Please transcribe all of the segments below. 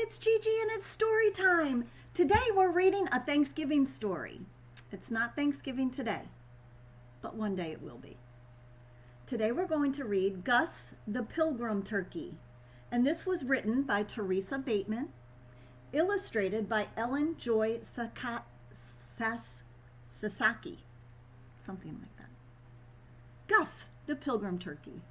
it's Gigi and it's story time. Today we're reading a Thanksgiving story. It's not Thanksgiving today, but one day it will be. Today we're going to read Gus the Pilgrim Turkey, and this was written by Teresa Bateman, illustrated by Ellen Joy Sasaki, something like that. Gus the Pilgrim Turkey.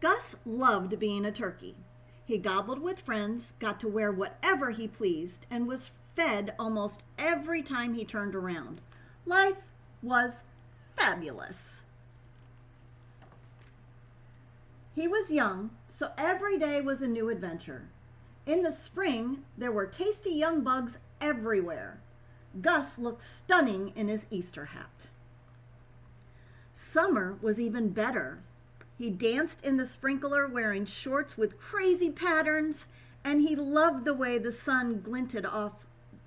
Gus loved being a turkey. He gobbled with friends, got to wear whatever he pleased, and was fed almost every time he turned around. Life was fabulous. He was young, so every day was a new adventure. In the spring, there were tasty young bugs everywhere. Gus looked stunning in his Easter hat. Summer was even better. He danced in the sprinkler wearing shorts with crazy patterns, and he loved the way the sun glinted off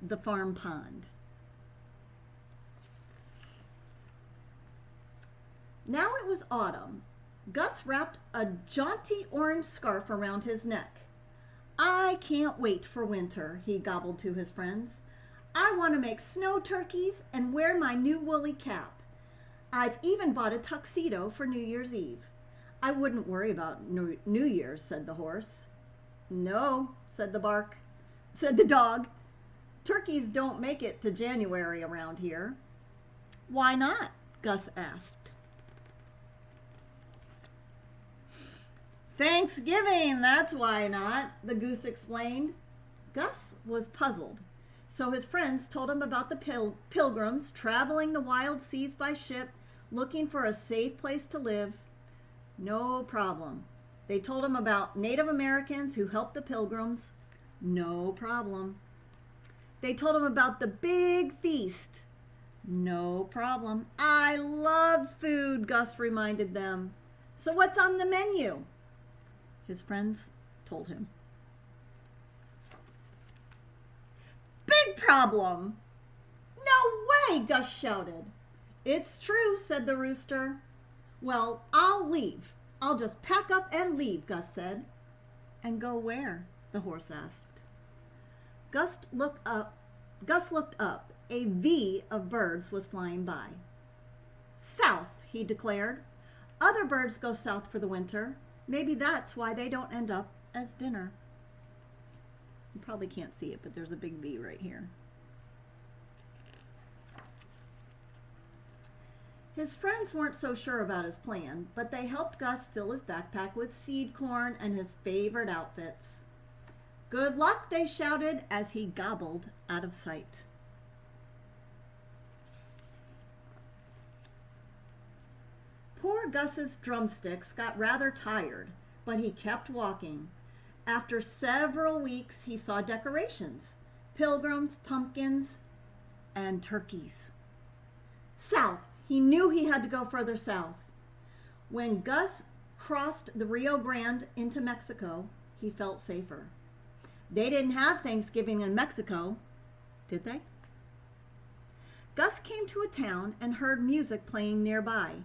the farm pond. Now it was autumn. Gus wrapped a jaunty orange scarf around his neck. "I can't wait for winter," he gobbled to his friends. "I want to make snow turkeys and wear my new woolly cap. I've even bought a tuxedo for New Year's Eve." "I wouldn't worry about New Year's," said the horse. "No," said the dog. "Turkeys don't make it to January around here." "Why not?" Gus asked. "Thanksgiving, that's why not," the goose explained. Gus was puzzled, so his friends told him about the pilgrims traveling the wild seas by ship, looking for a safe place to live. No problem. They told him about Native Americans who helped the pilgrims. No problem. They told him about the big feast. No problem. "I love food," Gus reminded them. "So what's on the menu?" His friends told him. "Big problem." "No way," Gus shouted. "It's true," said the rooster. "Well, I'll leave. I'll just pack up and leave," Gus said. "And go where?" the horse asked. Gus looked up. A V of birds was flying by. "South," he declared. "Other birds go south for the winter. Maybe that's why they don't end up as dinner." You probably can't see it, but there's a big V right here. His friends weren't so sure about his plan, but they helped Gus fill his backpack with seed corn and his favorite outfits. "Good luck," they shouted as he gobbled out of sight. Poor Gus's drumsticks got rather tired, but he kept walking. After several weeks, he saw decorations, pilgrims, pumpkins, and turkeys. South. He knew he had to go further south. When Gus crossed the Rio Grande into Mexico, he felt safer. They didn't have Thanksgiving in Mexico, did they? Gus came to a town and heard music playing nearby.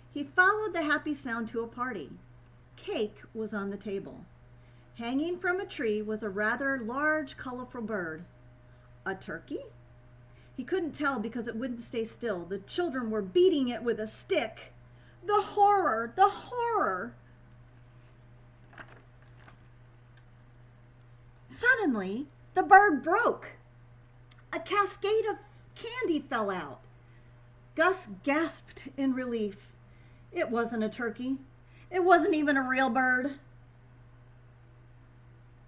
He followed the happy sound to a party. Cake was on the table. Hanging from a tree was a rather large, colorful bird. A turkey? He couldn't tell because it wouldn't stay still. The children were beating it with a stick. The horror! The horror! Suddenly, the bird broke. A cascade of candy fell out. Gus gasped in relief. It wasn't a turkey. It wasn't even a real bird.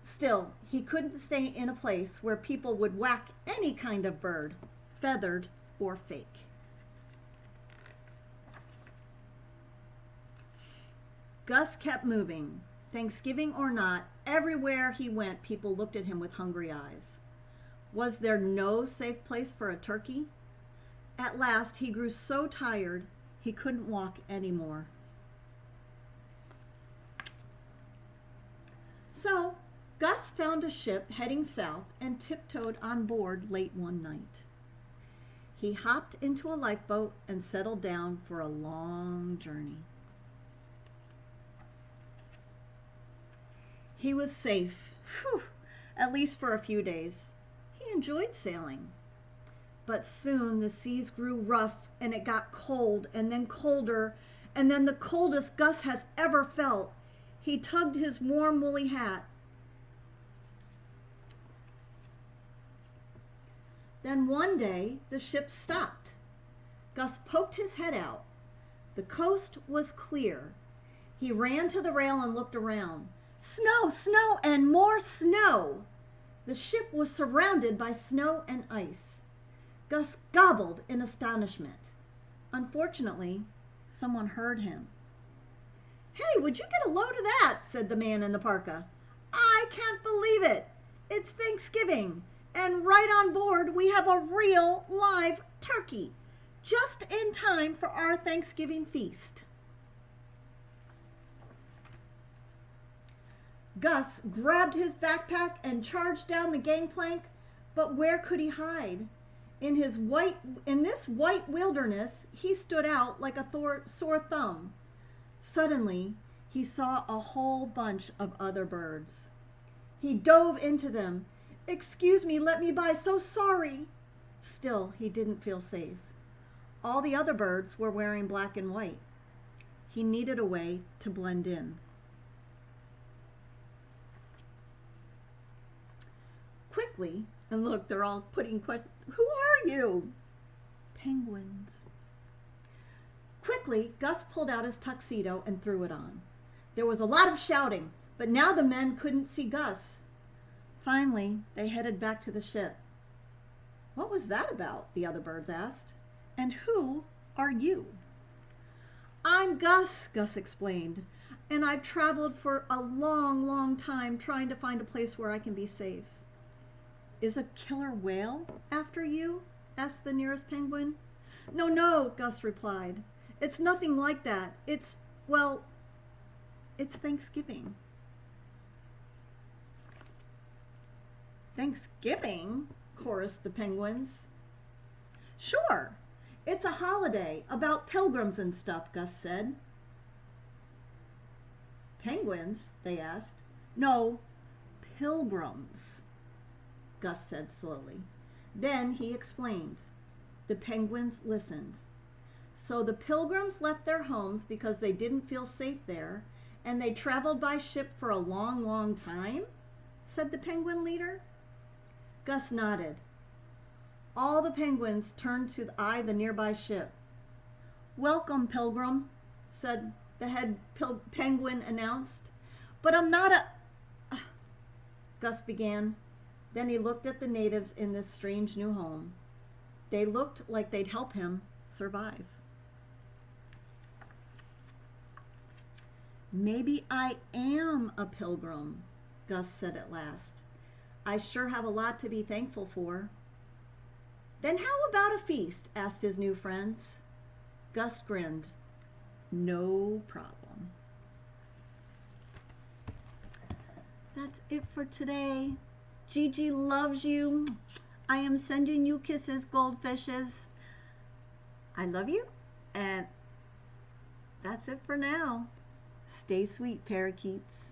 Still, he couldn't stay in a place where people would whack any kind of bird, feathered or fake. Gus kept moving. Thanksgiving or not, everywhere he went, people looked at him with hungry eyes. Was there no safe place for a turkey? At last, he grew so tired he couldn't walk anymore. So, Gus found a ship heading south and tiptoed on board late one night. He hopped into a lifeboat and settled down for a long journey. He was safe, whew, at least for a few days. He enjoyed sailing. But soon the seas grew rough and it got cold and then colder and then the coldest Gus has ever felt. He tugged his warm woolly hat. Then one day the ship stopped. Gus poked his head out. The coast was clear. He ran to the rail and looked around. Snow, snow, and more snow! The ship was surrounded by snow and ice. Gus gobbled in astonishment. Unfortunately, someone heard him. "Hey, would you get a load of that?" said the man in the parka. "I can't believe it. It's Thanksgiving, and right on board we have a real live turkey, just in time for our Thanksgiving feast." Gus grabbed his backpack and charged down the gangplank, but where could he hide? In this white wilderness, he stood out like a sore thumb. Suddenly, he saw a whole bunch of other birds. He dove into them. "Excuse me, let me by, so sorry." Still, he didn't feel safe. All the other birds were wearing black and white. He needed a way to blend in. Quickly, and look, they're all putting questions. "Who are you?" "Penguins." Quickly, Gus pulled out his tuxedo and threw it on. There was a lot of shouting, but now the men couldn't see Gus. Finally, they headed back to the ship. "What was that about?" the other birds asked. "And who are you?" "I'm Gus," Gus explained, "and I've traveled for a long, long time trying to find a place where I can be safe." "Is a killer whale after you?" asked the nearest penguin. "No, no," Gus replied. "It's nothing like that. It's Thanksgiving." "Thanksgiving?" chorused the penguins. "Sure. It's a holiday about pilgrims and stuff," Gus said. "Penguins?" they asked. "No, pilgrims," Gus said slowly. Then he explained. The penguins listened. "So the pilgrims left their homes because they didn't feel safe there, and they traveled by ship for a long, long time?" said the penguin leader. Gus nodded. All the penguins turned to eye the nearby ship. "Welcome, Pilgrim," said the head penguin announced. "But I'm not a—" Gus began. Then he looked at the natives in this strange new home. They looked like they'd help him survive. "Maybe I am a pilgrim," Gus said at last. "I sure have a lot to be thankful for." "Then how about a feast?" asked his new friends. Gus grinned. "No problem." That's it for today. Gigi loves you. I am sending you kisses, goldfishes. I love you, and that's it for now. Stay sweet, parakeets.